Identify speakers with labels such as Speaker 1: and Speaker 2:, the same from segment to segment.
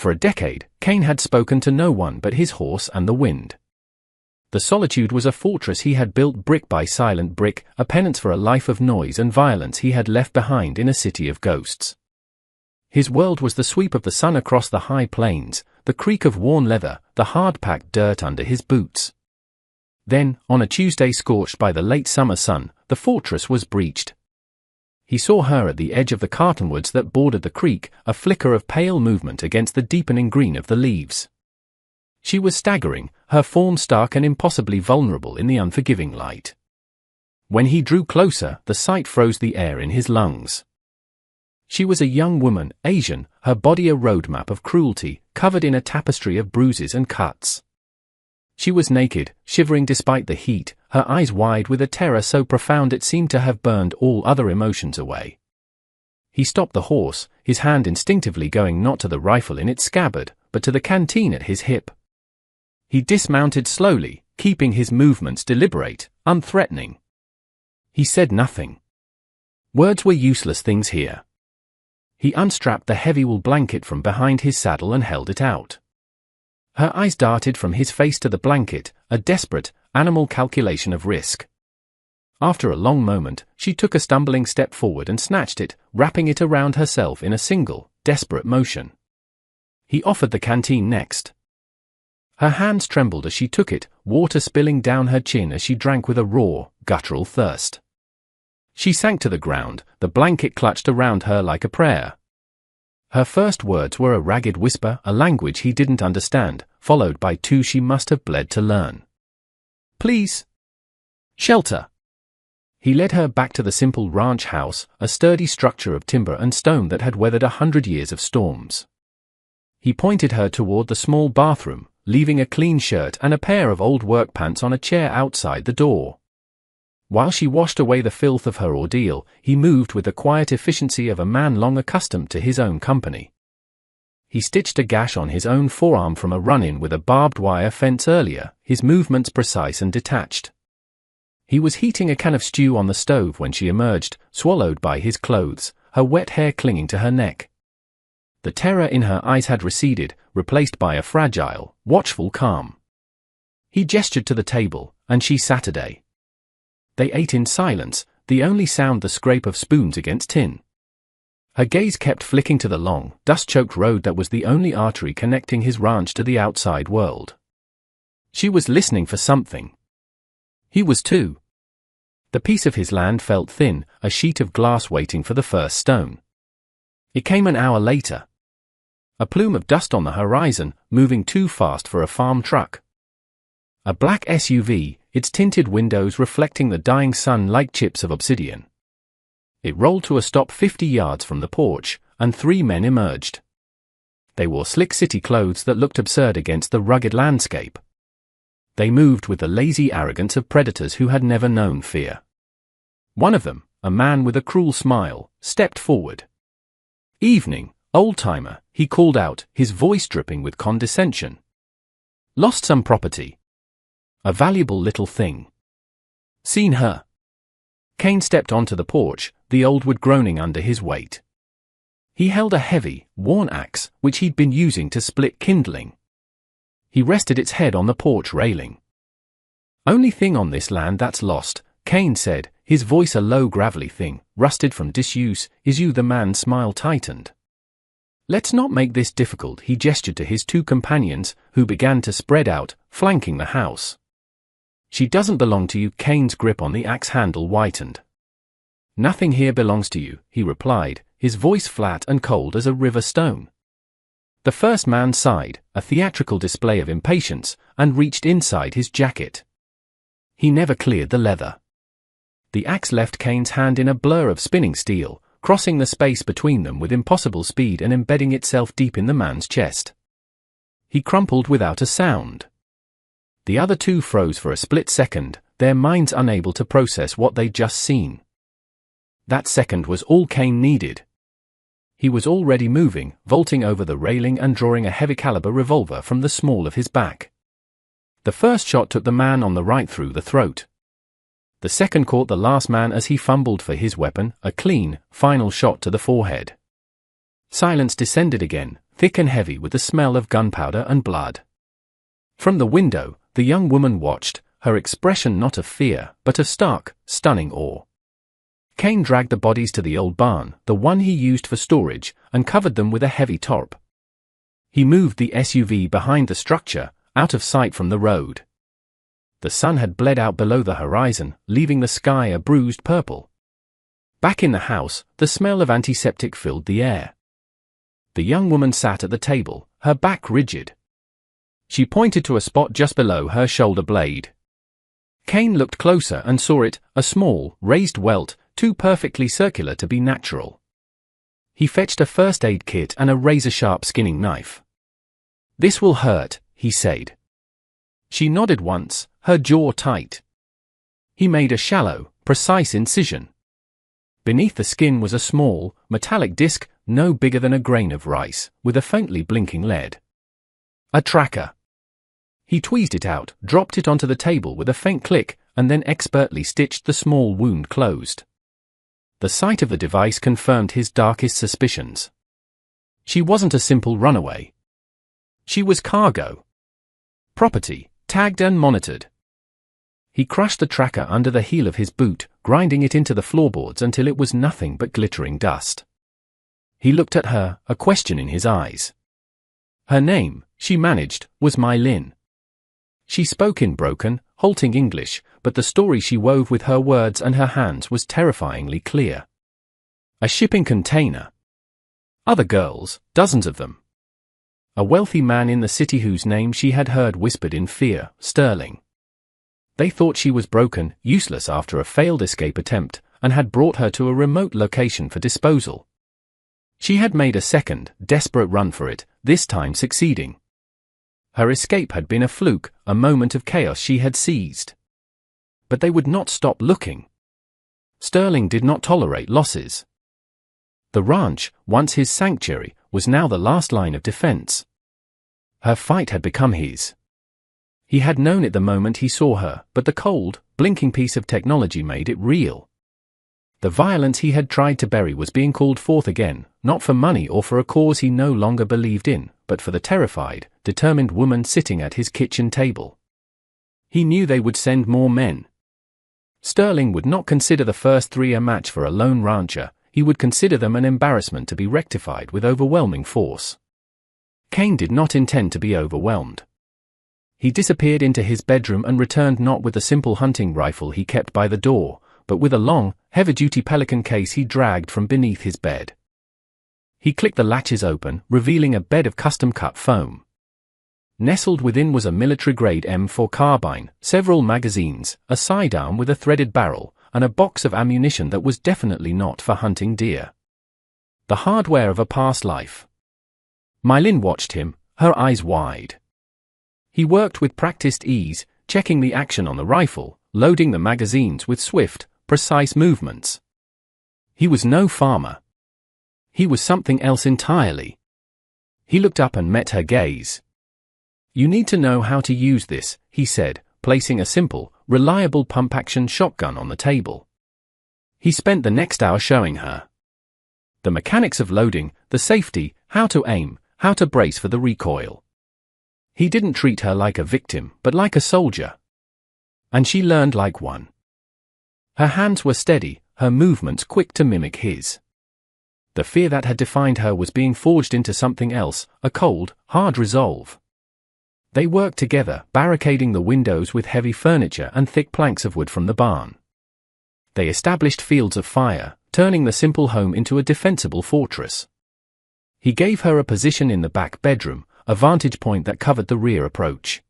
Speaker 1: For a decade, Kane had spoken to no one but his horse and the wind. The solitude was a fortress he had built brick by silent brick, a penance for a life of noise and violence he had left behind in a city of ghosts. His world was the sweep of the sun across the high plains, the creak of worn leather, the hard-packed dirt under his boots. Then, on a Tuesday scorched by the late summer sun, the fortress was breached. He saw her at the edge of the cottonwoods that bordered the creek, a flicker of pale movement against the deepening green of the leaves. She was staggering, her form stark and impossibly vulnerable in the unforgiving light. When he drew closer, the sight froze the air in his lungs. She was a young woman, Asian, her body a roadmap of cruelty, covered in a tapestry of bruises and cuts. She was naked, shivering despite the heat, her eyes wide with a terror so profound it seemed to have burned all other emotions away. He stopped the horse, his hand instinctively going not to the rifle in its scabbard, but to the canteen at his hip. He dismounted slowly, keeping his movements deliberate, unthreatening. He said nothing. Words were useless things here. He unstrapped the heavy wool blanket from behind his saddle and held it out. Her eyes darted from his face to the blanket, a desperate, animal calculation of risk. After a long moment, she took a stumbling step forward and snatched it, wrapping it around herself in a single, desperate motion. He offered the canteen next. Her hands trembled as she took it, water spilling down her chin as she drank with a raw, guttural thirst. She sank to the ground, the blanket clutched around her like a prayer. Her first words were a ragged whisper, a language he didn't understand, followed by two she must have bled to learn. Please. Shelter. He led her back to the simple ranch house, a sturdy structure of timber and stone that had weathered 100 years of storms. He pointed her toward the small bathroom, leaving a clean shirt and a pair of old work pants on a chair outside the door. While she washed away the filth of her ordeal, he moved with the quiet efficiency of a man long accustomed to his own company. He stitched a gash on his own forearm from a run-in with a barbed wire fence earlier, his movements precise and detached. He was heating a can of stew on the stove when she emerged, swallowed by his clothes, her wet hair clinging to her neck. The terror in her eyes had receded, replaced by a fragile, watchful calm. He gestured to the table, and she Saturday. They ate in silence, the only sound the scrape of spoons against tin. Her gaze kept flicking to the long, dust-choked road that was the only artery connecting his ranch to the outside world. She was listening for something. He was too. The piece of his land felt thin, a sheet of glass waiting for the first stone. It came an hour later. A plume of dust on the horizon, moving too fast for a farm truck. A black SUV, its tinted windows reflecting the dying sun like chips of obsidian. It rolled to a stop 50 yards from the porch, and 3 men emerged. They wore slick city clothes that looked absurd against the rugged landscape. They moved with the lazy arrogance of predators who had never known fear. One of them, a man with a cruel smile, stepped forward. "Evening, old-timer," he called out, his voice dripping with condescension. "Lost some property. A valuable little thing. Seen her?" Kane stepped onto the porch, the old wood groaning under his weight. He held a heavy, worn axe, which he'd been using to split kindling. He rested its head on the porch railing. "Only thing on this land that's lost," Kane said, his voice a low gravelly thing, rusted from disuse, "is you." The man's smile tightened. "Let's not make this difficult," he gestured to his 2 companions, who began to spread out, flanking the house. "She doesn't belong to you." Kane's grip on the axe handle whitened. "Nothing here belongs to you," he replied, his voice flat and cold as a river stone. The first man sighed, a theatrical display of impatience, and reached inside his jacket. He never cleared the leather. The axe left Kane's hand in a blur of spinning steel, crossing the space between them with impossible speed and embedding itself deep in the man's chest. He crumpled without a sound. The other 2 froze for a split second, their minds unable to process what they'd just seen. That second was all Kane needed. He was already moving, vaulting over the railing and drawing a heavy-caliber revolver from the small of his back. The first shot took the man on the right through the throat. The second caught the last man as he fumbled for his weapon, a clean, final shot to the forehead. Silence descended again, thick and heavy with the smell of gunpowder and blood. From the window, the young woman watched, her expression not of fear, but of stark, stunning awe. Kane dragged the bodies to the old barn, the one he used for storage, and covered them with a heavy tarp. He moved the SUV behind the structure, out of sight from the road. The sun had bled out below the horizon, leaving the sky a bruised purple. Back in the house, the smell of antiseptic filled the air. The young woman sat at the table, her back rigid. She pointed to a spot just below her shoulder blade. Kane looked closer and saw it, a small, raised welt, too perfectly circular to be natural. He fetched a first aid kit and a razor-sharp skinning knife. "This will hurt," he said. She nodded once, her jaw tight. He made a shallow, precise incision. Beneath the skin was a small, metallic disc, no bigger than a grain of rice, with a faintly blinking lead. A tracker. He tweezed it out, dropped it onto the table with a faint click, and then expertly stitched the small wound closed. The sight of the device confirmed his darkest suspicions. She wasn't a simple runaway. She was cargo. Property, tagged and monitored. He crushed the tracker under the heel of his boot, grinding it into the floorboards until it was nothing but glittering dust. He looked at her, a question in his eyes. Her name, she managed, was My Lin. She spoke in broken, halting English, but the story she wove with her words and her hands was terrifyingly clear. A shipping container. Other girls, dozens of them. A wealthy man in the city whose name she had heard whispered in fear, Sterling. They thought she was broken, useless after a failed escape attempt, and had brought her to a remote location for disposal. She had made a second, desperate run for it, this time succeeding. Her escape had been a fluke, a moment of chaos she had seized. But they would not stop looking. Sterling did not tolerate losses. The ranch, once his sanctuary, was now the last line of defense. Her fight had become his. He had known it the moment he saw her, but the cold, blinking piece of technology made it real. The violence he had tried to bury was being called forth again, not for money or for a cause he no longer believed in, but for the terrified, determined woman sitting at his kitchen table. He knew they would send more men. Sterling would not consider the first three a match for a lone rancher, he would consider them an embarrassment to be rectified with overwhelming force. Kane did not intend to be overwhelmed. He disappeared into his bedroom and returned not with the simple hunting rifle he kept by the door, but with a long, heavy-duty Pelican case he dragged from beneath his bed. He clicked the latches open, revealing a bed of custom-cut foam. Nestled within was a military-grade M4 carbine, several magazines, a sidearm with a threaded barrel, and a box of ammunition that was definitely not for hunting deer. The hardware of a past life. My Lin watched him, her eyes wide. He worked with practiced ease, checking the action on the rifle, loading the magazines with swift, precise movements. He was no farmer. He was something else entirely. He looked up and met her gaze. "You need to know how to use this," he said, placing a simple, reliable pump-action shotgun on the table. He spent the next hour showing her the mechanics of loading, the safety, how to aim, how to brace for the recoil. He didn't treat her like a victim, but like a soldier. And she learned like one. Her hands were steady, her movements quick to mimic his. The fear that had defined her was being forged into something else, a cold, hard resolve. They worked together, barricading the windows with heavy furniture and thick planks of wood from the barn. They established fields of fire, turning the simple home into a defensible fortress. He gave her a position in the back bedroom, a vantage point that covered the rear approach.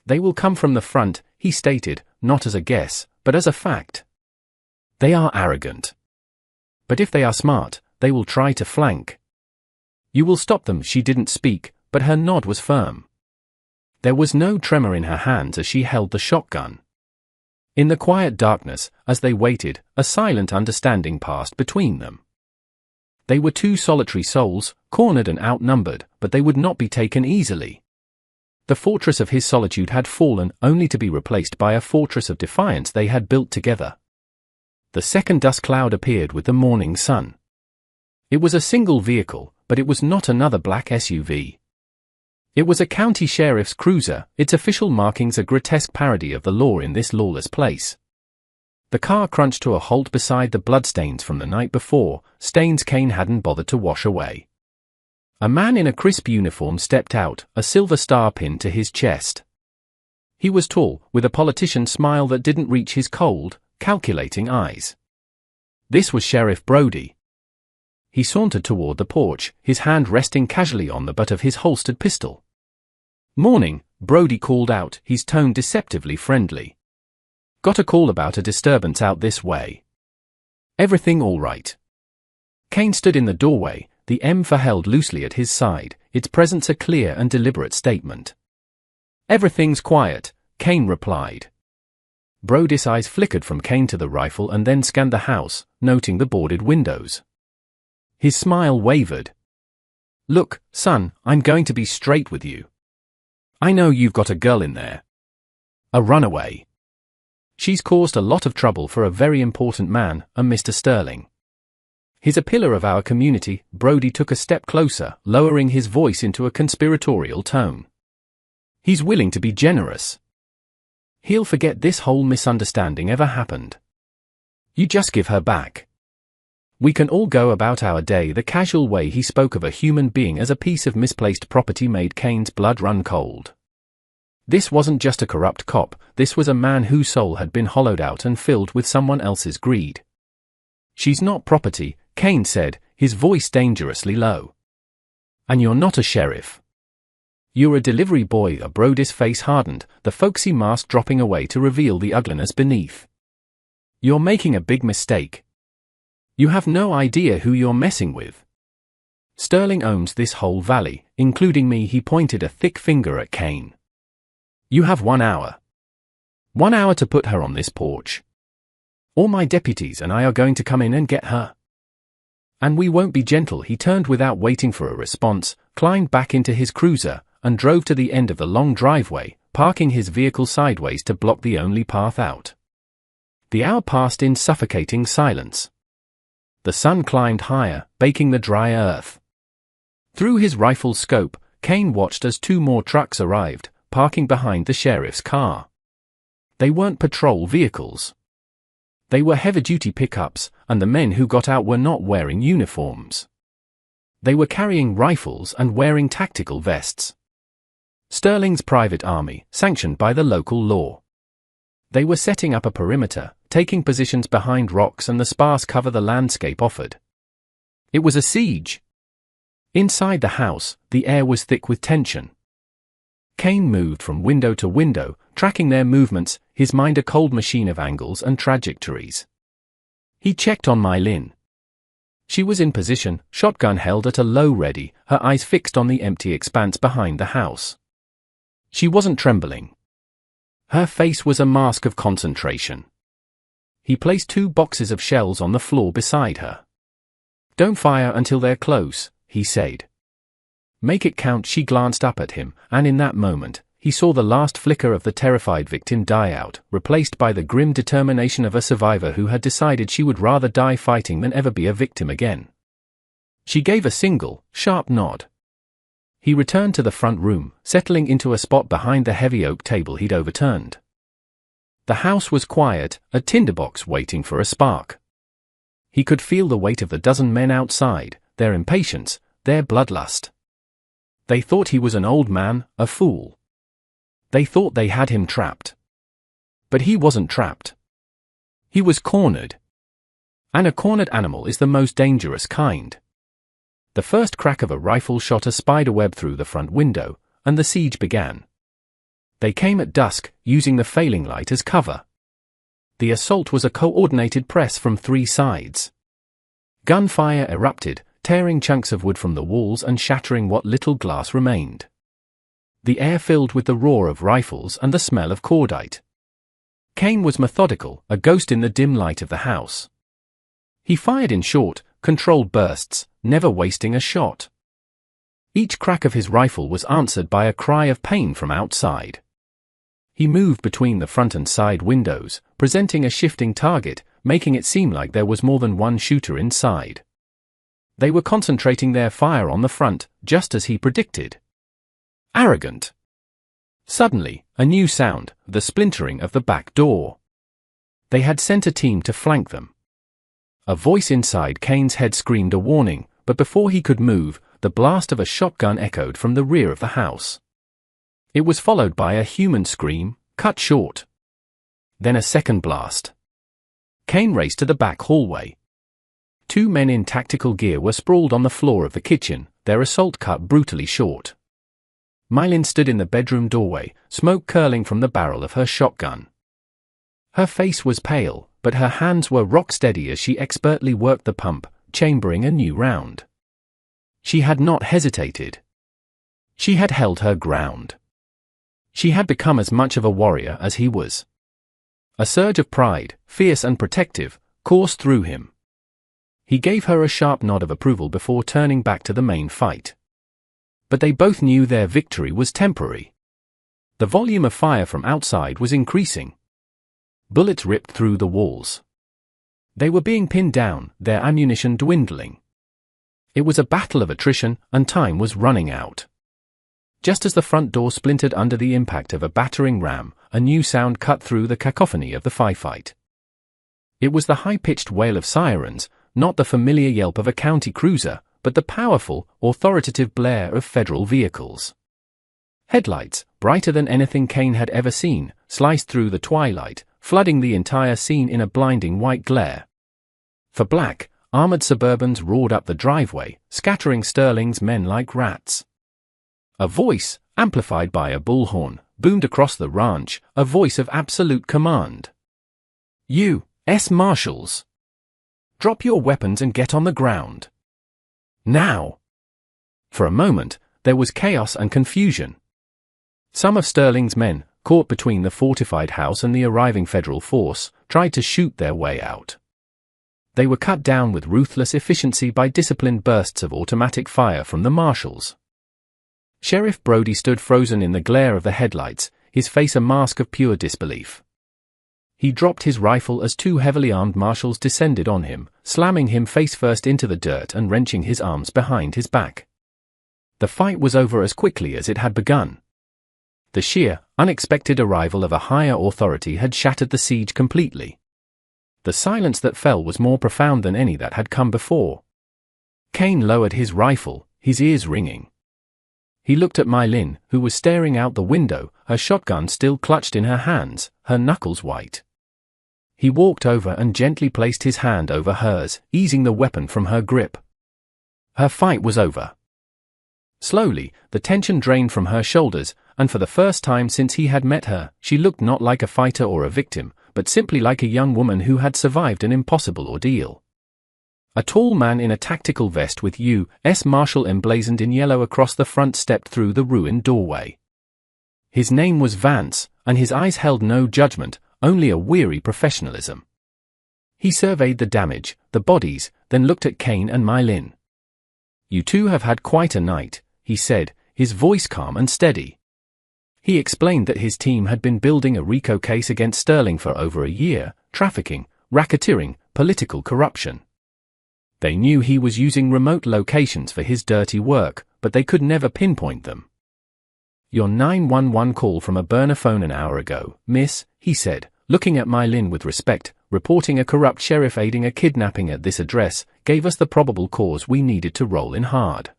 Speaker 1: "They will come from the front," he stated, not as a guess, but as a fact. "They are arrogant. But if they are smart, they will try to flank. You will stop them." She didn't speak, but her nod was firm. There was no tremor in her hands as she held the shotgun. In the quiet darkness, as they waited, a silent understanding passed between them. They were two solitary souls, cornered and outnumbered, but they would not be taken easily. The fortress of his solitude had fallen, only to be replaced by a fortress of defiance they had built together. The second dust cloud appeared with the morning sun. It was a single vehicle, but it was not another black SUV. It was a county sheriff's cruiser, its official markings a grotesque parody of the law in this lawless place. The car crunched to a halt beside the bloodstains from the night before, stains Kane hadn't bothered to wash away. A man in a crisp uniform stepped out, a silver star pinned to his chest. He was tall, with a politician's smile that didn't reach his cold, calculating eyes. This was Sheriff Brody. He sauntered toward the porch, his hand resting casually on the butt of his holstered pistol. "Morning," Brody called out, his tone deceptively friendly. "Got a call about a disturbance out this way. Everything all right?" Kane stood in the doorway, the M4 held loosely at his side, its presence a clear and deliberate statement. "Everything's quiet," Kane replied. Brody's eyes flickered from Kane to the rifle and then scanned the house, noting the boarded windows. His smile wavered. "Look, son, I'm going to be straight with you. I know you've got a girl in there. A runaway. She's caused a lot of trouble for a very important man, a Mr. Sterling. He's a pillar of our community." Brody took a step closer, lowering his voice into a conspiratorial tone. "He's willing to be generous. He'll forget this whole misunderstanding ever happened. You just give her back. We can all go about our day." The casual way he spoke of a human being as a piece of misplaced property made Kane's blood run cold. This wasn't just a corrupt cop, this was a man whose soul had been hollowed out and filled with someone else's greed. "She's not property," Kane said, his voice dangerously low. "And you're not a sheriff. You're a delivery boy." Brody's face hardened, the folksy mask dropping away to reveal the ugliness beneath. "You're making a big mistake. You have no idea who you're messing with. Sterling owns this whole valley, including me." He pointed a thick finger at Kane. "You have 1 hour. 1 hour to put her on this porch. All my deputies and I are going to come in and get her. And we won't be gentle." He turned without waiting for a response, climbed back into his cruiser, and drove to the end of the long driveway, parking his vehicle sideways to block the only path out. The hour passed in suffocating silence. The sun climbed higher, baking the dry earth. Through his rifle's scope, Kane watched as 2 more trucks arrived, parking behind the sheriff's car. They weren't patrol vehicles. They were heavy-duty pickups, and the men who got out were not wearing uniforms. They were carrying rifles and wearing tactical vests. Sterling's private army, sanctioned by the local law. They were setting up a perimeter, taking positions behind rocks and the sparse cover the landscape offered. It was a siege. Inside the house, the air was thick with tension. Kane moved from window to window, tracking their movements, his mind a cold machine of angles and trajectories. He checked on Mai Lin. She was in position, shotgun held at a low ready, her eyes fixed on the empty expanse behind the house. She wasn't trembling. Her face was a mask of concentration. He placed 2 boxes of shells on the floor beside her. "Don't fire until they're close," he said. "Make it count." She glanced up at him, and in that moment, he saw the last flicker of the terrified victim die out, replaced by the grim determination of a survivor who had decided she would rather die fighting than ever be a victim again. She gave a single, sharp nod. He returned to the front room, settling into a spot behind the heavy oak table he'd overturned. The house was quiet, a tinderbox waiting for a spark. He could feel the weight of the dozen men outside, their impatience, their bloodlust. They thought he was an old man, a fool. They thought they had him trapped. But he wasn't trapped. He was cornered. And a cornered animal is the most dangerous kind. The first crack of a rifle shot a spiderweb through the front window, and the siege began. They came at dusk, using the failing light as cover. The assault was a coordinated press from 3 sides. Gunfire erupted, tearing chunks of wood from the walls and shattering what little glass remained. The air filled with the roar of rifles and the smell of cordite. Kane was methodical, a ghost in the dim light of the house. He fired in short, controlled bursts, never wasting a shot. Each crack of his rifle was answered by a cry of pain from outside. He moved between the front and side windows, presenting a shifting target, making it seem like there was more than one shooter inside. They were concentrating their fire on the front, just as he predicted. Arrogant. Suddenly, a new sound, the splintering of the back door. They had sent a team to flank them. A voice inside Kane's head screamed a warning, but before he could move, the blast of a shotgun echoed from the rear of the house. It was followed by a human scream, cut short. Then a second blast. Kane raced to the back hallway. Two men in tactical gear were sprawled on the floor of the kitchen, their assault cut brutally short. Mylin stood in the bedroom doorway, smoke curling from the barrel of her shotgun. Her face was pale, but her hands were rock-steady as she expertly worked the pump, chambering a new round. She had not hesitated. She had held her ground. She had become as much of a warrior as he was. A surge of pride, fierce and protective, coursed through him. He gave her a sharp nod of approval before turning back to the main fight. But they both knew their victory was temporary. The volume of fire from outside was increasing. Bullets ripped through the walls. They were being pinned down, their ammunition dwindling. It was a battle of attrition, and time was running out. Just as the front door splintered under the impact of a battering ram, a new sound cut through the cacophony of the firefight. It was the high-pitched wail of sirens, not the familiar yelp of a county cruiser, but the powerful, authoritative blare of federal vehicles. Headlights, brighter than anything Kane had ever seen, sliced through the twilight, flooding the entire scene in a blinding white glare. For black, armored Suburbans roared up the driveway, scattering Sterling's men like rats. A voice, amplified by a bullhorn, boomed across the ranch, a voice of absolute command. U.S. Marshals! Drop your weapons and get on the ground. Now! For a moment, there was chaos and confusion. Some of Sterling's men, caught between the fortified house and the arriving federal force, tried to shoot their way out. They were cut down with ruthless efficiency by disciplined bursts of automatic fire from the marshals. Sheriff Brody stood frozen in the glare of the headlights, his face a mask of pure disbelief. He dropped his rifle as two heavily armed marshals descended on him, slamming him face-first into the dirt and wrenching his arms behind his back. The fight was over as quickly as it had begun. The sheer, unexpected arrival of a higher authority had shattered the siege completely. The silence that fell was more profound than any that had come before. Kane lowered his rifle, his ears ringing. He looked at Mylin, who was staring out the window, her shotgun still clutched in her hands, her knuckles white. He walked over and gently placed his hand over hers, easing the weapon from her grip. Her fight was over. Slowly, the tension drained from her shoulders, and for the first time since he had met her, she looked not like a fighter or a victim, but simply like a young woman who had survived an impossible ordeal. A tall man in a tactical vest with U.S. Marshal emblazoned in yellow across the front stepped through the ruined doorway. His name was Vance, and his eyes held no judgment, only a weary professionalism. He surveyed the damage, the bodies, then looked at Kane and Mylin. "You two have had quite a night," he said, his voice calm and steady. He explained that his team had been building a RICO case against Sterling for over a year, trafficking, racketeering, political corruption. They knew he was using remote locations for his dirty work, but they could never pinpoint them. "Your 911 call from a burner phone an hour ago, miss," he said, looking at Mylin with respect, "reporting a corrupt sheriff aiding a kidnapping at this address, gave us the probable cause we needed to roll in hard.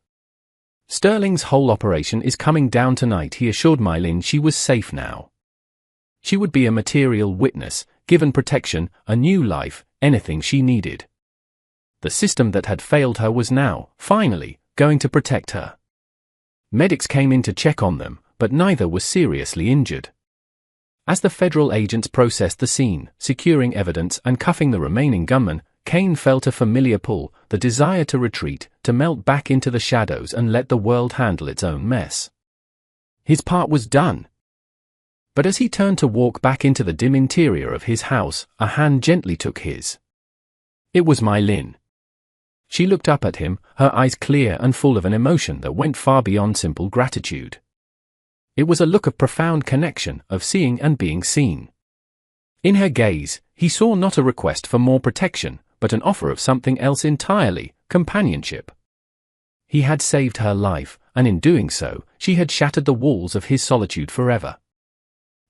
Speaker 1: Sterling's whole operation is coming down tonight." He assured Mylin she was safe now. She would be a material witness, given protection, a new life, anything she needed. The system that had failed her was now, finally, going to protect her. Medics came in to check on them, but neither was seriously injured. As the federal agents processed the scene, securing evidence and cuffing the remaining gunman, Kane felt a familiar pull, the desire to retreat, to melt back into the shadows and let the world handle its own mess. His part was done. But as he turned to walk back into the dim interior of his house, a hand gently took his. It was Mylin. She looked up at him, her eyes clear and full of an emotion that went far beyond simple gratitude. It was a look of profound connection, of seeing and being seen. In her gaze, he saw not a request for more protection, but an offer of something else entirely, companionship. He had saved her life, and in doing so, she had shattered the walls of his solitude forever.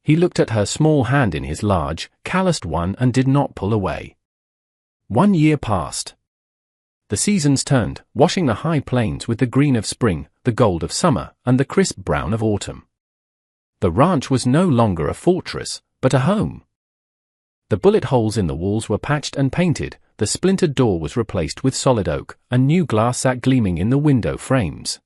Speaker 1: He looked at her small hand in his large, calloused one and did not pull away. 1 year passed. The seasons turned, washing the high plains with the green of spring, the gold of summer, and the crisp brown of autumn. The ranch was no longer a fortress, but a home. The bullet holes in the walls were patched and painted, the splintered door was replaced with solid oak, and new glass sat gleaming in the window frames.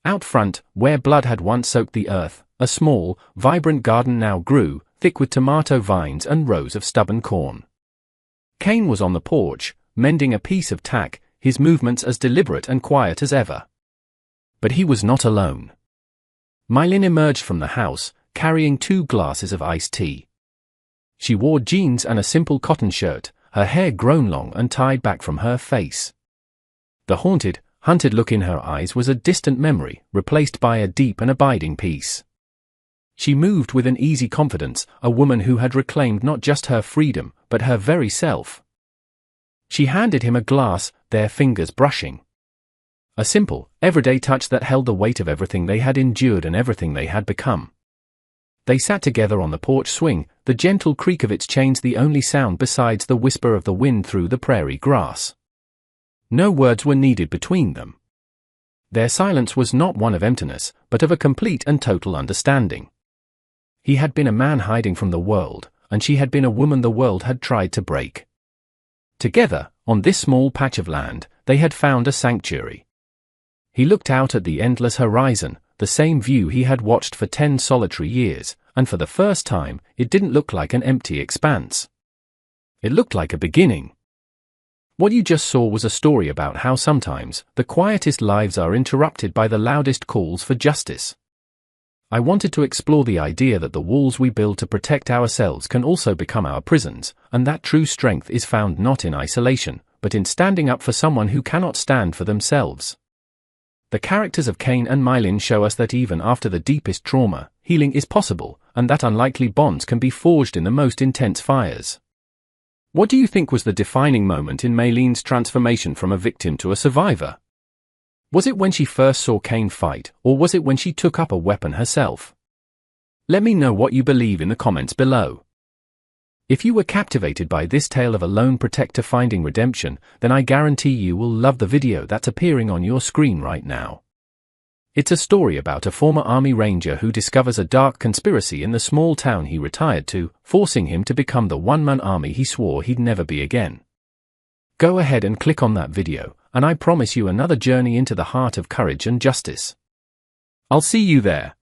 Speaker 1: Out front, where blood had once soaked the earth, a small, vibrant garden now grew, thick with tomato vines and rows of stubborn corn. Cain was on the porch, mending a piece of tack, his movements as deliberate and quiet as ever. But he was not alone. Mylene emerged from the house, carrying 2 glasses of iced tea. She wore jeans and a simple cotton shirt, her hair grown long and tied back from her face. The haunted, hunted look in her eyes was a distant memory, replaced by a deep and abiding peace. She moved with an easy confidence, a woman who had reclaimed not just her freedom, but her very self. She handed him a glass, their fingers brushing. A simple, everyday touch that held the weight of everything they had endured and everything they had become. They sat together on the porch swing, the gentle creak of its chains the only sound besides the whisper of the wind through the prairie grass. No words were needed between them. Their silence was not one of emptiness, but of a complete and total understanding. He had been a man hiding from the world, and she had been a woman the world had tried to break. Together, on this small patch of land, they had found a sanctuary. He looked out at the endless horizon, the same view he had watched for 10 solitary years, and for the first time, it didn't look like an empty expanse. It looked like a beginning. What you just saw was a story about how sometimes, the quietest lives are interrupted by the loudest calls for justice. I wanted to explore the idea that the walls we build to protect ourselves can also become our prisons, and that true strength is found not in isolation, but in standing up for someone who cannot stand for themselves. The characters of Cain and Mylene show us that even after the deepest trauma, healing is possible, and that unlikely bonds can be forged in the most intense fires. What do you think was the defining moment in Mylene's transformation from a victim to a survivor? Was it when she first saw Cain fight, or was it when she took up a weapon herself? Let me know what you believe in the comments below. If you were captivated by this tale of a lone protector finding redemption, then I guarantee you will love the video that's appearing on your screen right now. It's a story about a former Army Ranger who discovers a dark conspiracy in the small town he retired to, forcing him to become the one-man army he swore he'd never be again. Go ahead and click on that video, and I promise you another journey into the heart of courage and justice. I'll see you there.